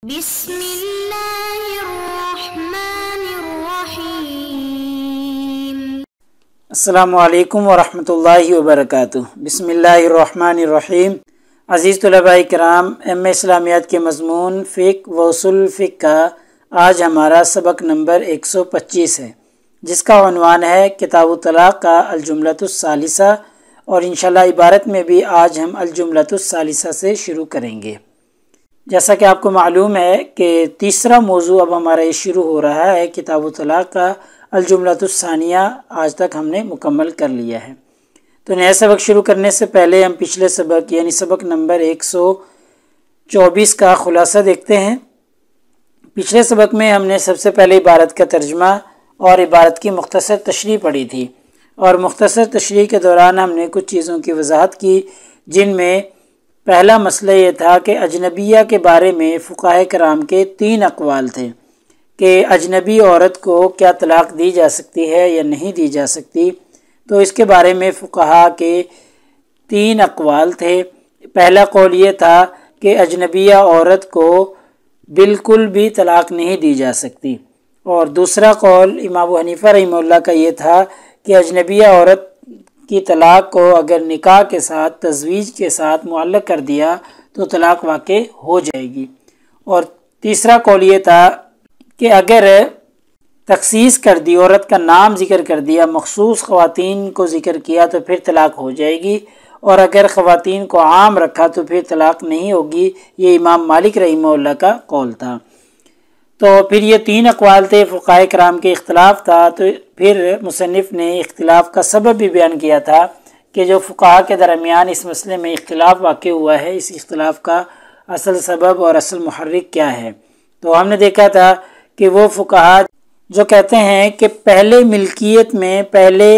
بسم اللہ الرحمن الرحیم۔ السلام علیکم ورحمۃ اللہ وبرکاتہ۔ بسم اللہ الرحمن الرحیم۔ عزیز طلباء کرام، ایم اے اسلامیات کے مضمون فقہ و اصول الفقہ کا آج ہمارا سبق نمبر 125 ہے، جس کا عنوان ہے کتاب الطلاق کا الجملۃ الثالثہ، اور انشاءاللہ عبارت میں بھی آج ہم الجملۃ الثالثہ سے شروع کریں گے۔ جیسا کہ آپ کو معلوم ہے کہ تیسرا موضوع اب ہمارا یہ شروع ہو رہا ہے کتاب الطلاق کا الجملۃ الثانیہ، آج تک ہم نے مکمل کر لیا ہے۔ تو نیا سبق شروع کرنے سے پہلے ہم پچھلے سبق یعنی سبق نمبر 124 کا خلاصہ دیکھتے ہیں۔ پچھلے سبق میں ہم نے سب سے پہلے عبارت کا ترجمہ اور عبارت کی مختصر تشریح پڑھی تھی، اور مختصر تشریح کے دوران ہم نے کچھ چیزوں کی وضاحت کی، جن میں پہلا مسئلہ یہ تھا کہ اجنبیہ کے بارے میں فقہائے کرام کے 3 اقوال تھے کہ اجنبی عورت کو کیا طلاق دی جا سکتی ہے یا نہیں دی جا سکتی۔ تو اس کے بارے میں فقہا کے 3 اقوال تھے۔ پہلا قول یہ تھا کہ اجنبیہ عورت کو بالکل بھی طلاق نہیں دی جا سکتی، اور دوسرا قول امام ابو حنیفہ رحمہ اللہ کا یہ تھا کہ اجنبیہ عورت کی طلاق کو اگر نکاح کے ساتھ تزویج کے ساتھ معلق کر دیا تو طلاق واقع ہو جائے گی، اور تیسرا قول یہ تھا کہ اگر تخصیص کر دی، عورت کا نام ذکر کر دیا، مخصوص خواتین کو ذکر کیا تو پھر طلاق ہو جائے گی، اور اگر خواتین کو عام رکھا تو پھر طلاق نہیں ہوگی۔ یہ امام مالک رحمہ اللہ کا قول تھا۔ تو پھر یہ 3 اقوال تھے، فقہائے کرام کے اختلاف تھا، تو پھر مصنف نے اختلاف کا سبب بھی بیان کیا تھا کہ جو فقہا کے درمیان اس مسئلے میں اختلاف واقع ہوا ہے، اس اختلاف کا اصل سبب اور اصل محرک کیا ہے۔ تو ہم نے دیکھا تھا کہ وہ فقہا جو کہتے ہیں کہ پہلے ملکیت میں پہلے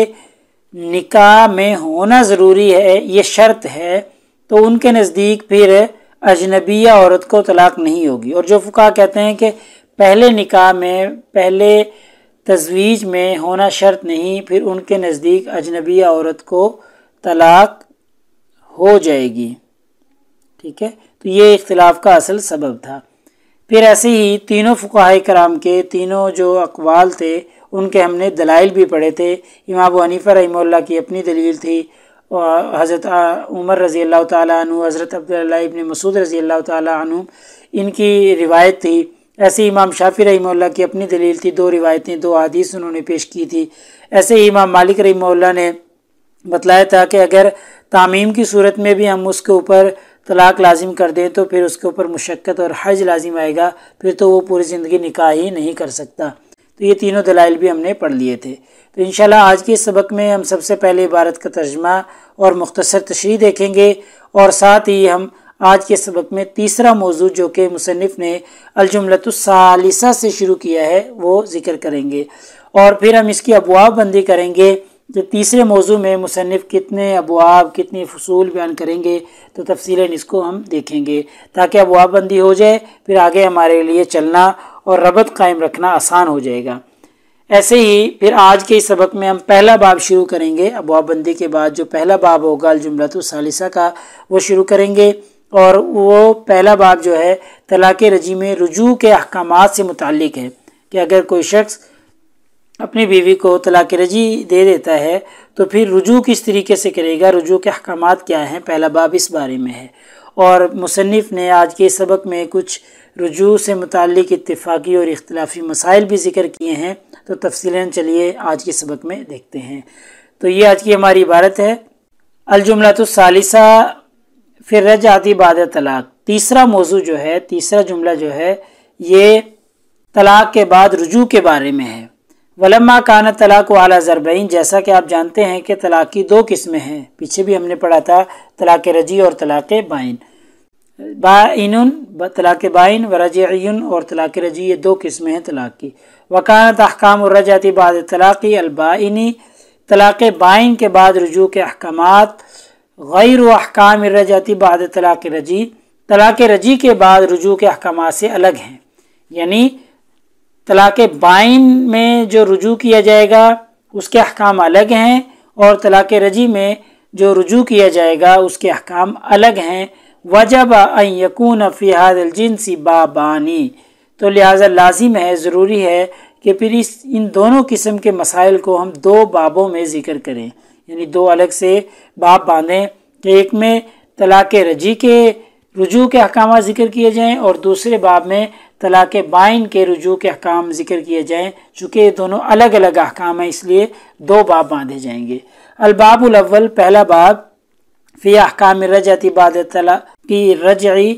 نکاح میں ہونا ضروری ہے، یہ شرط ہے، تو ان کے نزدیک پھر اجنبیہ عورت کو طلاق نہیں ہوگی، اور جو فقہا کہتے ہیں کہ پہلے نکاح میں پہلے تزویج میں ہونا شرط نہیں، پھر ان کے نزدیک اجنبیہ عورت کو طلاق ہو جائے گی۔ ٹھیک ہے، تو یہ اختلاف کا اصل سبب تھا۔ پھر ایسے ہی تینوں فقہائے کرام کے تینوں جو اقوال تھے ان کے ہم نے دلائل بھی پڑھے تھے۔ امام ابو حنیفہ رحمہ اللہ کی اپنی دلیل تھی، اور حضرت عمر رضی اللہ تعالیٰ عنہ، حضرت عبداللہ ابن مسعود رضی اللہ تعالیٰ عنہ ان کی روایت تھی۔ ایسے امام شافعی رحمہ اللہ کی اپنی دلیل تھی، 2 روایتیں، 2 حدیث انہوں نے پیش کی تھی۔ ایسے ہی امام مالک رحمہ اللہ نے بتلایا تھا کہ اگر تعمیم کی صورت میں بھی ہم اس کے اوپر طلاق لازم کر دیں تو پھر اس کے اوپر مشقت اور حرج لازم آئے گا، پھر تو وہ پوری زندگی نکاح ہی نہیں کر سکتا۔ تو یہ تینوں دلائل بھی ہم نے پڑھ لیے تھے۔ تو انشاءاللہ آج کے سبق میں ہم سب سے پہلے عبارت کا ترجمہ اور مختصر تشریح دیکھیں گے، اور ساتھ ہی ہم آج کے سبق میں تیسرا موضوع جو کہ مصنف نے الجملۃ الثالثہ سے شروع کیا ہے وہ ذکر کریں گے، اور پھر ہم اس کی ابواب بندی کریں گے کہ تیسرے موضوع میں مصنف کتنے ابواب کتنی فصول بیان کریں گے، تو تفصیلاً اس کو ہم دیکھیں گے تاکہ ابواب بندی ہو جائے، پھر آگے ہمارے لیے چلنا اور ربط قائم رکھنا آسان ہو جائے گا۔ ایسے ہی پھر آج کے اس سبق میں ہم پہلا باب شروع کریں گے، ابواب بندی کے بعد جو پہلا باب ہوگا الجملۃ الثالثہ کا وہ شروع کریں گے، اور وہ پہلا باب جو ہے طلاق رجعی میں رجوع کے احکامات سے متعلق ہے کہ اگر کوئی شخص اپنی بیوی کو طلاق رجعی دے دیتا ہے تو پھر رجوع کس طریقے سے کرے گا، رجوع کے احکامات کیا ہیں، پہلا باب اس بارے میں ہے۔ اور مصنف نے آج کے سبق میں کچھ رجوع سے متعلق اتفاقی اور اختلافی مسائل بھی ذکر کیے ہیں، تو تفصیلاً چلیے آج کے سبق میں دیکھتے ہیں۔ تو یہ آج کی ہماری عبارت ہے، الجملۃ الثالثہ فی الرجعۃ بعد طلاق۔ تیسرا موضوع جو ہے، تیسرا جملہ جو ہے، یہ طلاق کے بعد رجوع کے بارے میں ہے۔ ولما کان الطلاق علی ضربین، جیسا کہ آپ جانتے ہیں کہ طلاق کی 2 قسمیں ہیں، پیچھے بھی ہم نے پڑھا تھا، طلاق رجعی اور طلاق بائن۔ طلاق بائن و رجعی، اور طلاق رجعی، یہ 2 قسمیں ہیں طلاق کی۔ وکانت احکام الرجعۃ بعد الطلاق البائن، طلاق بائن کے بعد رجوع کے احکامات غیر احکام الرجعۃ بعد طلاق رجعی، طلاق رجعی کے بعد رجوع کے احکامات سے الگ ہیں، یعنی طلاق بائن میں جو رجوع کیا جائے گا اس کے احکام الگ ہیں، اور طلاق رجعی میں جو رجوع کیا جائے گا اس کے احکام الگ ہیں۔ وجب ان یکون فی ھذا الجنس بابانی، تو لہٰذا لازم ہے، ضروری ہے کہ پھر ان دونوں قسم کے مسائل کو ہم دو بابوں میں ذکر کریں، یعنی دو الگ سے باب باندھیں کہ ایک میں طلاق رجعی کے رجوع کے احکامات ذکر کیے جائیں اور دوسرے باب میں طلاق بائن کے رجوع کے احکام ذکر کیے جائیں، چونکہ یہ دونوں الگ الگ احکام ہیں اس لیے دو باب باندھے جائیں گے۔ الباب الاول، پہلا باب، فی احکام الرجعۃ بعد طلاق رجعی،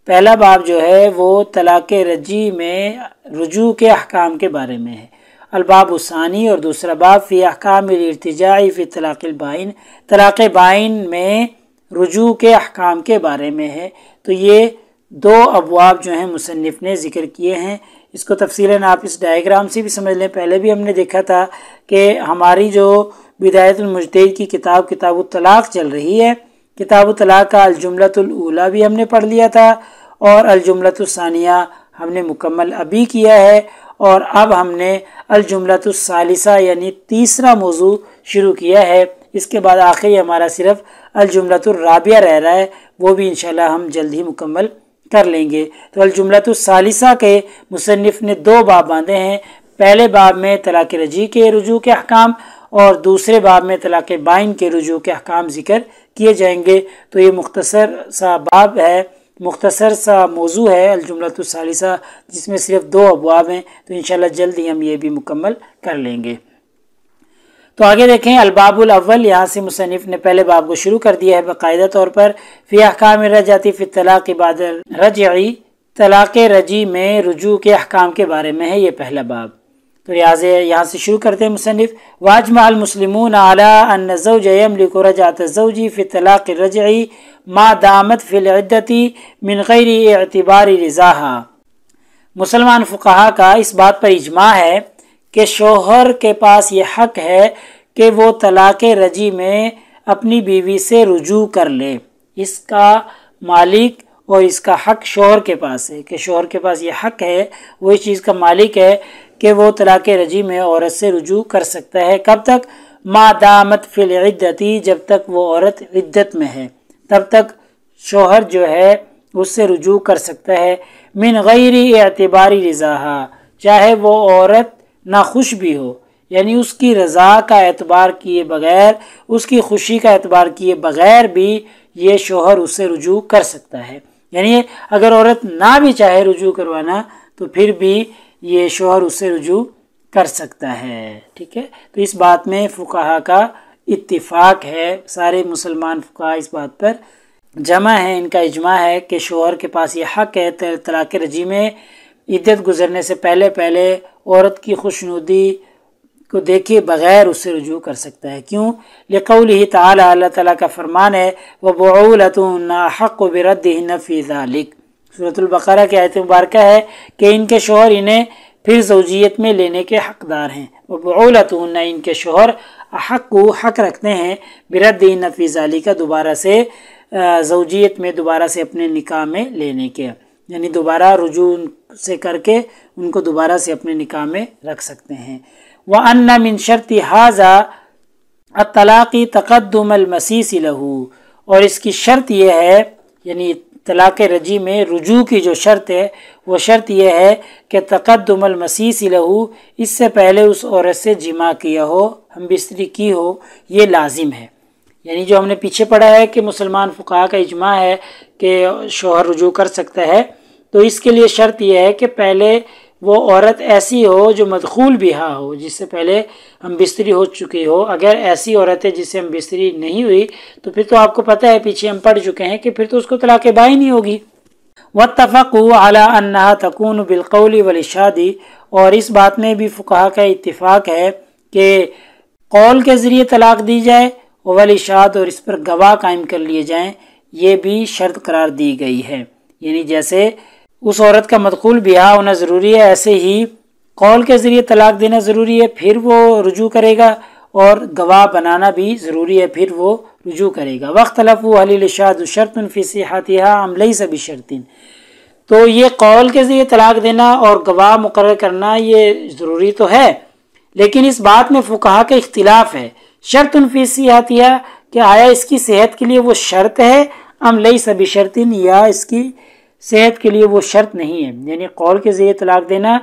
پہلا باب جو ہے وہ طلاق رجعی میں رجوع کے احکام کے بارے میں ہے۔ الباب الثانی، اور دوسرا باب، فی احکام الارتجاع فی طلاق البائن، طلاق بائن میں رجوع کے احکام کے بارے میں ہے۔ تو یہ دو ابواب جو ہیں مصنف نے ذکر کیے ہیں۔ اس کو تفصیلاً آپ اس ڈائیگرام سے بھی سمجھ لیں، پہلے بھی ہم نے دیکھا تھا کہ ہماری جو بدایت المجتہد کی کتاب الطلاق چل رہی ہے، کتاب الطلاق کا الجملۃ الاولیٰ بھی ہم نے پڑھ لیا تھا اور الجملۃ الثانیہ ہم نے مکمل ابھی کیا ہے، اور اب ہم نے الجملۃ الثالثہ یعنی تیسرا موضوع شروع کیا ہے۔ اس کے بعد آخری ہمارا صرف الجملۃ الرابعہ رہ رہا ہے، وہ بھی انشاءاللہ ہم جلد ہی مکمل کر لیں گے۔ تو الجملۃ الثالثہ کے مصنف نے دو باب باندھے ہیں، پہلے باب میں طلاق رجعی کے رجوع کے احکام اور دوسرے باب میں طلاق بائن کے رجوع کے احکام ذکر کیے جائیں گے۔ تو یہ مختصر سا باب ہے، مختصر سا موضوع ہے الجملۃ الثالثہ، جس میں صرف دو ابواب ہیں، تو انشاءاللہ جلد ہی ہم یہ بھی مکمل کر لیں گے۔ تو آگے دیکھیں الباب الاول، یہاں سے مصنف نے پہلے باب کو شروع کر دیا ہے باقاعدہ طور پر، فی احکام الرجعۃ فی الطلاق بعد الرجعی، طلاق رجعی میں رجوع کے احکام کے بارے میں ہے یہ پہلا باب۔ تو یہاں سے شروع کرتے ہیں مصنف، واجمع المسلمون علی ان الزوج یملک رجعۃ الزوج فی الطلاق الرجعی ما دامت فی العدۃ من غیر اعتبار رضاها، مسلمان فقہا کا اس بات پر اجماع ہے کہ شوہر کے پاس یہ حق ہے کہ وہ طلاق رجعی میں اپنی بیوی سے رجوع کر لے، اس کا مالک اور اس کا حق شوہر کے پاس ہے، کہ شوہر کے پاس یہ حق ہے، وہ اس چیز کا مالک ہے کہ وہ طلاق رجعی میں عورت سے رجوع کر سکتا ہے۔ کب تک؟ ما دامت فی العدۃ، جب تک وہ عورت عدت میں ہے تب تک شوہر جو ہے اس سے رجوع کر سکتا ہے، من غیر اعتبار رضاها، چاہے وہ عورت ناخوش بھی ہو، یعنی اس کی رضا کا اعتبار کیے بغیر، اس کی خوشی کا اعتبار کیے بغیر بھی یہ شوہر اس سے رجوع کر سکتا ہے۔ یعنی اگر عورت نہ بھی چاہے رجوع کروانا تو پھر بھی یہ شوہر اس سے رجوع کر سکتا ہے، ٹھیک ہے۔ تو اس بات میں فقہا کا اتفاق ہے، سارے مسلمان فقہا اس بات پر جمع ہیں، ان کا اجماع ہے کہ شوہر کے پاس یہ حق ہے طلاق رجعی میں عدت گزرنے سے پہلے عورت کی خوشنودی کو دیکھے بغیر اس سے رجوع کر سکتا ہے۔ کیوں؟ لقولہ تعالی، اللہ تعالیٰ کا فرمان ہے، وَبُعُولَتُهُنَّ أَحَقُّ بِرَدِّهِنَّ فِي ذَلِكَ، سورۃ البقرہ کی آیت مبارکہ ہے کہ ان کے شوہر انہیں پھر زوجیت میں لینے کے حقدار ہیں۔ وَبُعُولَتُهُنَّ، ان کے شوہر، احق حق رکھتے ہیں، بِرَدِّهِنَّ فِي ذَلِكَ، دوبارہ سے زوجیت میں دوبارہ سے اپنے نکاح میں لینے کے، یعنی دوبارہ رجوع سے کر کے ان کو دوبارہ سے اپنے نکاح میں رکھ سکتے ہیں۔ وَأَنَّ مِن شَرْطِ هَذَا الطَّلَاقِ تَقَدُّمَ الْمَسِيسِ لَهُ، اور اس کی شرط یہ ہے، یعنی طلاق رجعی میں رجوع کی جو شرط ہے وہ شرط یہ ہے کہ تقدم المسیس لہو، اس سے پہلے اس عورت سے جماع کیا ہو، ہم بستری کی ہو، یہ لازم ہے۔ یعنی جو ہم نے پیچھے پڑھا ہے کہ مسلمان فقہا کا اجماع ہے کہ شوہر رجوع کر سکتا ہے، تو اس کے لیے شرط یہ ہے کہ پہلے وہ عورت ایسی ہو جو مدخول بہا ہو، جس سے پہلے ہم بستری ہو چکی ہو۔ اگر ایسی عورت ہے جس سے ہم بستری نہیں ہوئی تو پھر تو آپ کو پتہ ہے، پیچھے ہم پڑھ چکے ہیں کہ پھر تو اس کو طلاق بائن ہی ہوگی۔ واتفقوا علی انہا تکون بالقول والاشہاد، اور اس بات میں بھی فقہا کا اتفاق ہے کہ قول کے ذریعے طلاق دی جائے، والاشہاد، اور اس پر گواہ قائم کر لیے جائیں، یہ بھی شرط قرار دی گئی ہے۔ یعنی جیسے اس عورت کا مدخول بیاہ ہونا ضروری ہے، ایسے ہی قول کے ذریعے طلاق دینا ضروری ہے، پھر وہ رجوع کرے گا، اور گواہ بنانا بھی ضروری ہے، پھر وہ رجوع کرے گا۔ واختلفوا هل الاشهاد شرط في صحتها ام ليس بشرط، تو یہ قول کے ذریعے طلاق دینا اور گواہ مقرر کرنا یہ ضروری تو ہے، لیکن اس بات میں فقہا کا اختلاف ہے، شرط فی صحتها، کہ آیا اس کی صحت کے لیے وہ شرط ہے، ام لیس بشرط، یا اس کی صحت کے لیے وہ شرط نہیں ہے، یعنی قول کے ذریعے طلاق دینا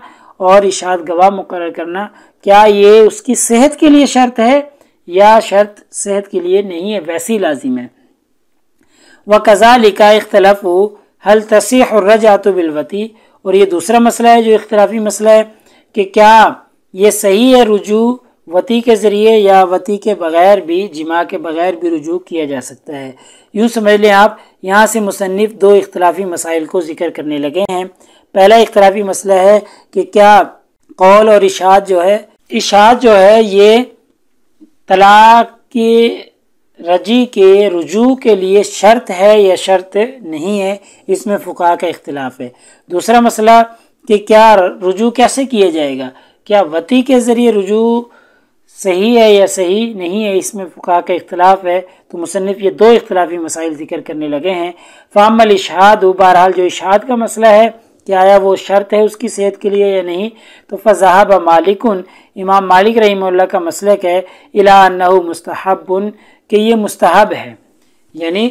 اور اشہاد گواہ مقرر کرنا، کیا یہ اس کی صحت کے لیے شرط ہے یا شرط صحت کے لیے نہیں ہے، ویسی لازم ہے۔ وَكَذَلِكَ اخْتَلَفُوا هَلْ تَصِحُ الرَّجْعَةُ بِالْوَطِءِ، اور یہ دوسرا مسئلہ ہے جو اختلافی مسئلہ ہے کہ کیا یہ صحیح ہے رجوع وطی کے ذریعے یا وطی کے بغیر بھی، جماع کے بغیر بھی رجوع کیا جا سکتا ہے۔ یوں سمجھ لیں آپ، یہاں سے مصنف دو اختلافی مسائل کو ذکر کرنے لگے ہیں۔ پہلا اختلافی مسئلہ ہے کہ کیا قول اور اشہاد جو ہے یہ طلاق کی رجی کے رجوع کے لیے شرط ہے یا شرط نہیں ہے، اس میں فقہاء کا اختلاف ہے۔ دوسرا مسئلہ کہ کیا رجوع کیسے کیا جائے گا، کیا وطی کے ذریعے رجوع صحیح ہے یا صحیح نہیں ہے، اس میں فقہاء کا اختلاف ہے۔ تو مصنف یہ دو اختلافی مسائل ذکر کرنے لگے ہیں۔ فَأَمَّا الْإِشْهَادُ، بہرحال جو اشہاد کا مسئلہ ہے کہ آیا وہ شرط ہے اس کی صحت کے لیے یا نہیں، تو فَذَهَبَ مَالِكٌ، امام مالک رحمہ اللہ کا مسلک ہے، إِلَىٰ أَنَّهُ مُسْتَحَبٌ، کہ یہ مستحب ہے، یعنی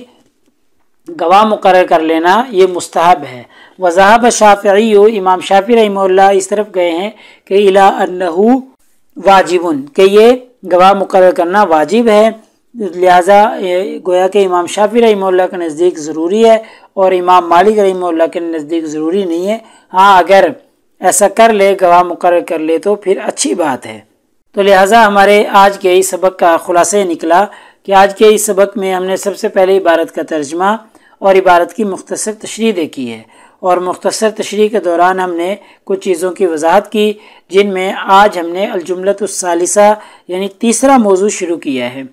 گواہ مقرر کر لینا یہ مستحب ہے۔ وذهب الشافعی، امام شافعی رحمہ اللہ اس طرف گئے ہیں کہ إِلَىٰ أَنَّهُ واجب، کہ یہ گواہ مقرر کرنا واجب ہے، لہٰذا گویا کہ امام شافعی رحمہ اللہ کے نزدیک ضروری ہے اور امام مالک رحمہ اللہ کے نزدیک ضروری نہیں ہے۔ ہاں اگر ایسا کر لے، گواہ مقرر کر لے تو پھر اچھی بات ہے۔ تو لہٰذا ہمارے آج کے اس سبق کا خلاصہ نکلا کہ آج کے اس سبق میں ہم نے سب سے پہلے عبارت کا ترجمہ اور عبارت کی مختصر تشریح دیکھی ہے، اور مختصر تشریح کے دوران ہم نے کچھ چیزوں کی وضاحت کی، جن میں آج ہم نے الجملۃ الثالثہ یعنی تیسرا موضوع شروع کیا ہے،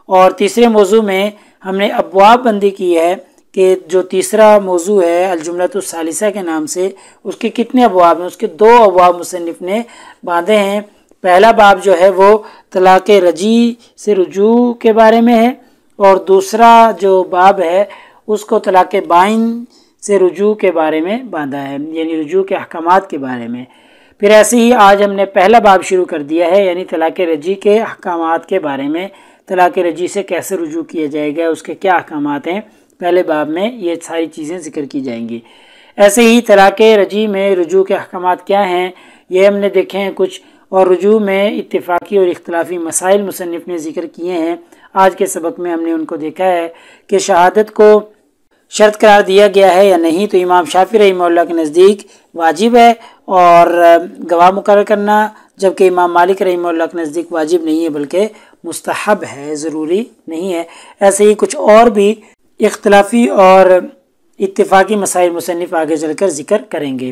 اور تیسرے موضوع میں ہم نے ابواب بندی کی ہے کہ جو تیسرا موضوع ہے الجملۃ الثالثہ کے نام سے، اس کے کتنے ابواب ہیں، اس کے دو ابواب مصنف نے باندھے ہیں۔ پہلا باب جو ہے وہ طلاق رجی سے رجوع کے بارے میں ہے، اور دوسرا جو باب ہے اس کو طلاق بائن سے رجوع کے بارے میں باندھا ہے، یعنی رجوع کے احکامات کے بارے میں۔ پھر ایسے ہی آج ہم نے پہلا باب شروع کر دیا ہے، یعنی طلاق رجی کے احکامات کے بارے میں، طلاق رجی سے کیسے رجوع کیا جائے گا، اس کے کیا احکامات ہیں، پہلے باب میں یہ ساری چیزیں ذکر کی جائیں گی۔ ایسے ہی طلاق رجی میں رجوع کے احکامات کیا ہیں یہ ہم نے دیکھے ہیں کچھ، اور رجوع میں اتفاقی اور اختلافی مسائل مصنف نے ذکر کیے ہیں۔ آج کے سبق میں ہم نے ان کو دیکھا ہے کہ شہادت کو شرط قرار دیا گیا ہے یا نہیں، تو امام شافعی رحمہ اللہ کے نزدیک واجب ہے اور گواہ مقرر کرنا، جبکہ امام مالک رحمہ اللہ کے نزدیک واجب نہیں ہے بلکہ مستحب ہے، ضروری نہیں ہے۔ ایسے ہی کچھ اور بھی اختلافی اور اتفاقی مسائل مصنف آگے چل کر ذکر کریں گے۔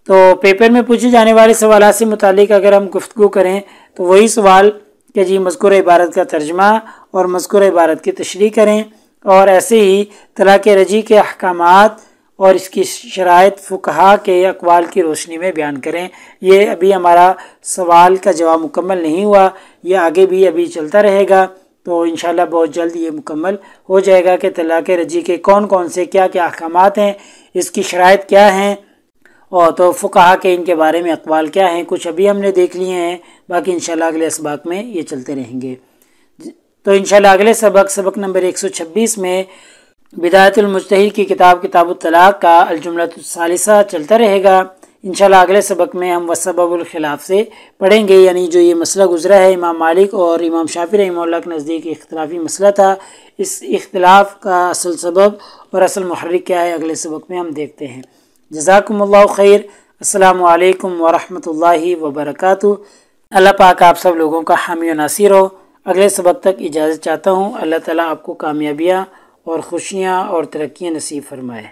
تو پیپر میں پوچھے جانے والے سوالات سے متعلق اگر ہم گفتگو کریں تو وہی سوال کہ جی مذکورہ عبارت کا ترجمہ اور مذکورہ عبارت کی تشریح کریں، اور ایسے ہی طلاق رجی کے احکامات اور اس کی شرائط فقہاء کے اقوال کی روشنی میں بیان کریں۔ یہ ابھی ہمارا سوال کا جواب مکمل نہیں ہوا، یہ آگے بھی ابھی چلتا رہے گا، تو انشاءاللہ بہت جلد یہ مکمل ہو جائے گا کہ طلاق رجی کے کون کون سے کیا کیا احکامات ہیں، اس کی شرائط کیا ہیں، اور تو فقہاء کے ان کے بارے میں اقوال کیا ہیں۔ کچھ ابھی ہم نے دیکھ لیے ہیں، باقی انشاءاللہ اگلے اسباق میں یہ چلتے رہیں گے۔ تو انشاءاللہ اگلے سبق نمبر 126 میں بدایت المجتہد کی کتاب الطلاق کا الجملۃ الثالثہ چلتا رہے گا۔ انشاءاللہ اگلے سبق میں ہم وسبب الخلاف سے پڑھیں گے، یعنی جو یہ مسئلہ گزرا ہے امام مالک اور امام شافعی رحمہ اللہ کے نزدیک اختلافی مسئلہ تھا، اس اختلاف کا اصل سبب اور اصل محرک کیا ہے، اگلے سبق میں ہم دیکھتے ہیں۔ جزاکم اللہ خیر۔ السلام علیکم ورحمۃ اللہ وبرکاتہ۔ اللہ پاک آپ سب لوگوں کا حامی و ناصر ہو۔ اگلے سبق تک اجازت چاہتا ہوں۔ اللہ تعالیٰ آپ کو کامیابیاں اور خوشیاں اور ترقیاں نصیب فرمائے۔